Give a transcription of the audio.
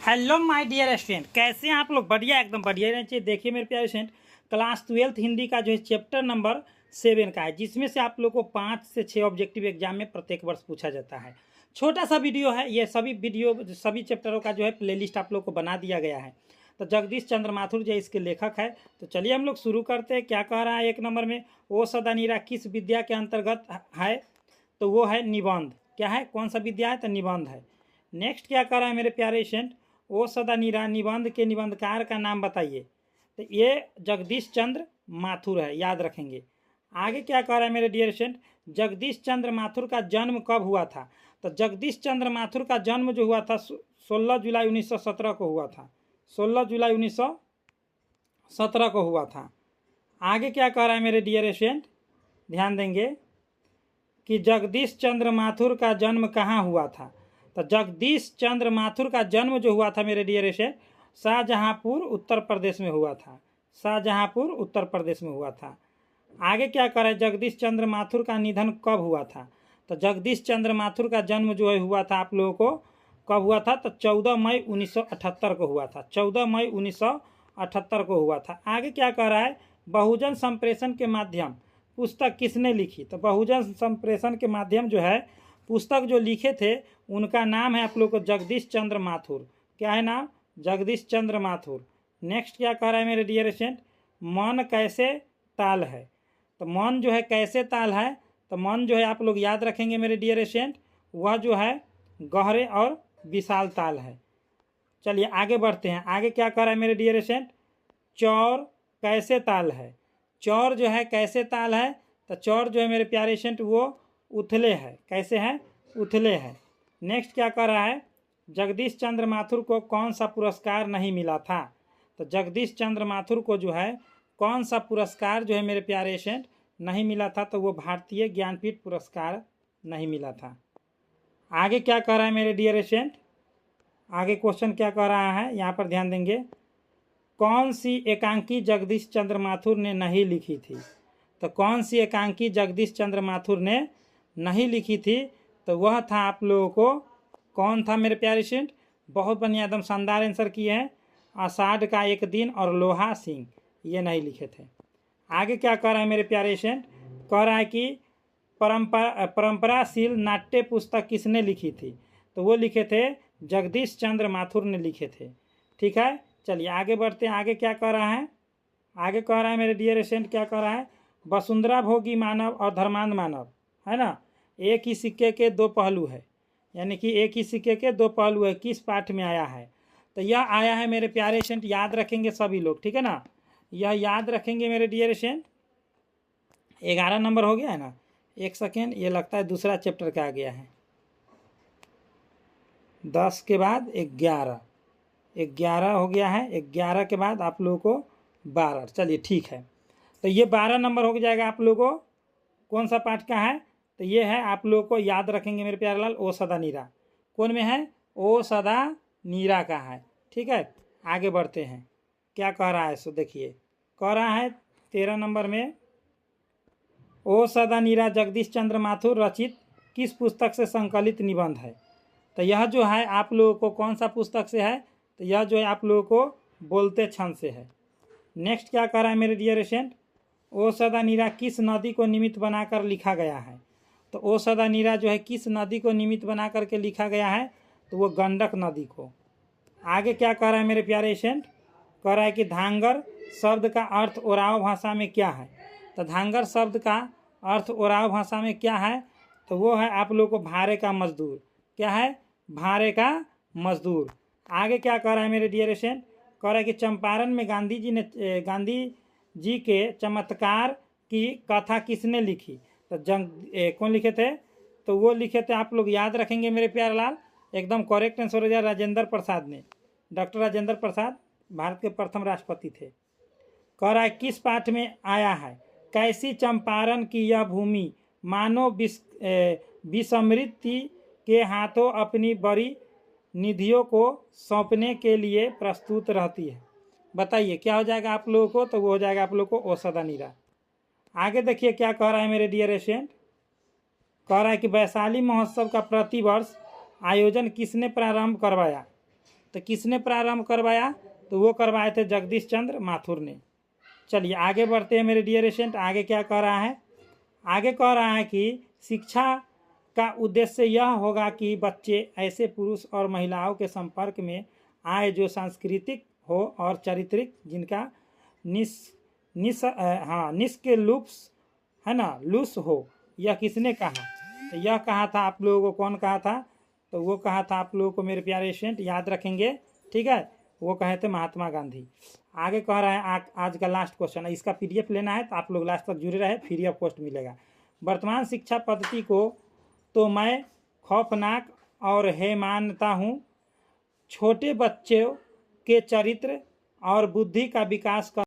Hello my dear student, कैसे हैं आप लोग? बढ़िया, एकदम बढ़िया रहना चाहिए। देखिए मेरे प्यारे स्टूडेंट, क्लास 12th हिंदी का जो है चैप्टर नंबर 7 का है, जिसमें से आप लोग को 5 से 6 ऑब्जेक्टिव एग्जाम में प्रत्येक वर्ष पूछा जाता है। छोटा सा वीडियो है ये, सभी चैप्टरों का जो है प्लेलिस्ट आप लोग को बना दिया गया है। तो जगदीश चंद्र माथुर जो इसके लेखक है। तो चलिए हम लोग शुरू करते हैं। क्या कह रहा है एक नंबर में, ओ सदा नीरा किस विद्या के अंतर्गत है? तो वो है निबंध। क्या है, कौन सा विद्या है? तो निबंध है। नेक्स्ट क्या कह रहा है मेरे प्यारे स्टूडेंट, ओ सदा नीरा निबंध के निबंधकार का नाम बताइए। तो ये जगदीश चंद्र माथुर है, याद रखेंगे। आगे क्या कह रहा है मेरे डियर स्टूडेंट, जगदीश चंद्र माथुर का जन्म कब हुआ था? तो जगदीश चंद्र माथुर का जन्म जो हुआ था 16 जुलाई 1917 को हुआ था। 16 जुलाई 1917 को हुआ था। आगे क्या कह रहा है मेरे डियर स्टूडेंट, ध्यान देंगे कि जगदीश चंद्र माथुर का जन्म कहाँ हुआ था? तो जगदीश चंद्र माथुर का जन्म जो हुआ था मेरे डियर स्टूडेंट, शाहजहांपुर उत्तर प्रदेश में हुआ था। शाहजहांपुर उत्तर प्रदेश में हुआ था। आगे क्या कर रहा है, जगदीश चंद्र माथुर का निधन कब हुआ था? तो जगदीश चंद्र माथुर का जन्म जो है हुआ था आप लोगों को कब हुआ था? तो 14 मई 1978 को हुआ था। 14 मई 1978 को हुआ था। आगे क्या कह रहा है, बहुजन संप्रेषण के माध्यम पुस्तक किसने लिखी? तो बहुजन संप्रेषण के माध्यम जो है पुस्तक जो लिखे थे उनका नाम है आप लोग को जगदीश चंद्र माथुर। क्या है नाम? जगदीश चंद्र माथुर। नेक्स्ट क्या कह रहा है मेरे डियर स्टूडेंट, मन कैसे ताल है? तो मन जो है कैसे ताल है? तो मन जो है आप लोग याद रखेंगे मेरे डियर स्टूडेंट, वह जो है गहरे और विशाल ताल है। चलिए आगे बढ़ते हैं। आगे क्या कह रहा है मेरे डियर स्टूडेंट, चौर कैसे ताल है? चौर जो है कैसे ताल है? तो चौर जो है मेरे प्यारे स्टूडेंट वो उथले है। कैसे है? उथले है। नेक्स्ट क्या कर रहा है, जगदीश चंद्र माथुर को कौन सा पुरस्कार नहीं मिला था? तो जगदीश चंद्र माथुर को जो है कौन सा पुरस्कार जो है मेरे प्यारे स्टूडेंट नहीं मिला था? तो वो भारतीय ज्ञानपीठ पुरस्कार नहीं मिला था। आगे क्या कर रहा है मेरे डियर स्टूडेंट, आगे क्वेश्चन क्या कर रहा है यहाँ पर ध्यान देंगे, कौन सी एकांकी जगदीश चंद्र माथुर ने नहीं लिखी थी? तो कौन सी एकांकी जगदीश चंद्र माथुर ने नहीं लिखी थी? तो वह था आप लोगों को, कौन था मेरे प्यारे स्टूडेंट? बहुत बढ़िया, एकदम शानदार आंसर किए हैं। आषाढ़ का एक दिन और लोहा सिंह, ये नहीं लिखे थे। आगे क्या कह रहा है मेरे प्यारे स्टूडेंट, कह रहा है कि परंपराशील नाट्य पुस्तक किसने लिखी थी? तो वो लिखे थे जगदीश चंद्र माथुर ने लिखे थे। ठीक है, चलिए आगे बढ़ते हैं। आगे क्या कह रहा है, आगे कह रहा है मेरे डियर स्टूडेंट, क्या कह रहा है, वसुंधरा भोगी मानव और धर्मांध मानव है ना, एक ही सिक्के के दो पहलू है। यानी कि एक ही सिक्के के दो पहलू है, किस पाठ में आया है? तो यह आया है मेरे प्यारे स्टूडेंट, याद रखेंगे सभी लोग, ठीक है ना, यह याद रखेंगे मेरे डियर स्टूडेंट। 11 नंबर हो गया है ना, एक सेकेंड, ये लगता है दूसरा चैप्टर का आ गया है। 10 के बाद 11, 11 हो गया है। 11 के बाद आप लोगों को 12। चलिए ठीक है, तो ये 12 नंबर हो जाएगा आप लोगों को। कौन सा पाठ का है? तो ये है, आप लोगों को याद रखेंगे मेरे प्यारे लाल, ओ सदा नीरा। कौन में है? ओ सदा नीरा का है। ठीक है, आगे बढ़ते हैं। क्या कह रहा है, सो देखिए, कह रहा है 13 नंबर में, ओ सदा नीरा जगदीश चंद्र माथुर रचित किस पुस्तक से संकलित निबंध है? तो यह जो है आप लोगों को कौन सा पुस्तक से है? तो यह जो है आप लोगों को बोलते क्षण से है। नेक्स्ट क्या कह रहा है मेरे डियर स्टूडेंट, ओ सदा नीरा किस नदी को निमित्त बनाकर लिखा गया है? तो ओ सदा नीरा जो है किस नदी को निमित्त बना करके लिखा गया है? तो वो गंडक नदी को। आगे क्या कह रहा है मेरे प्यारे स्टूडेंट, कह रहा है कि धांगर शब्द का अर्थ ओराव भाषा में क्या है? तो धांगर शब्द का अर्थ ओराव भाषा में क्या है? तो वो है आप लोग को भारे का मजदूर। क्या है? भारे का मजदूर। आगे क्या कह रहा है मेरे डियर स्टूडेंट, कह रहा है कि चंपारण में गांधी जी के चमत्कार की कथा किसने लिखी? तो कौन लिखे थे? तो वो लिखे थे, आप लोग याद रखेंगे मेरे प्यारे लाल, एकदम करेक्ट आंसर हो जाए, राजेंद्र प्रसाद ने। डॉक्टर राजेंद्र प्रसाद भारत के प्रथम राष्ट्रपति थे। कह रहा है किस पाठ में आया है, कैसी चंपारण की यह भूमि मानो विस्मृति के हाथों अपनी बड़ी निधियों को सौंपने के लिए प्रस्तुत रहती है। बताइए क्या हो जाएगा आप लोगों को? तो वो हो जाएगा आप लोगों को ओ सदा नीरा। आगे देखिए क्या कह रहा है मेरे डियर स्टूडेंट, कह रहा है कि वैशाली महोत्सव का प्रतिवर्ष आयोजन किसने प्रारंभ करवाया? तो किसने प्रारंभ करवाया? तो वो करवाए थे जगदीश चंद्र माथुर ने। चलिए आगे बढ़ते हैं मेरे डियर स्टूडेंट। आगे क्या कह रहा है? आगे कह रहा है कि शिक्षा का उद्देश्य यह होगा कि बच्चे ऐसे पुरुष और महिलाओं के संपर्क में आए जो सांस्कृतिक हो और चारित्रिक, जिनका निष्क लुप्स है ना, लुस हो। यह किसने कहा? तो यह कहा था आप लोगों को, कौन कहा था? तो वो कहा था आप लोगों को मेरे प्यारे स्टूडेंट, याद रखेंगे, ठीक है। वो कहे थे महात्मा गांधी। आगे कह रहा है आज का लास्ट क्वेश्चन है, इसका पीडीएफ लेना है तो आप लोग लास्ट तक जुड़े रहे, फ्री ऑफ कॉस्ट मिलेगा। वर्तमान शिक्षा पद्धति को तो मैं खौफनाक और है मानता हूँ। छोटे बच्चों के चरित्र और बुद्धि का विकास कर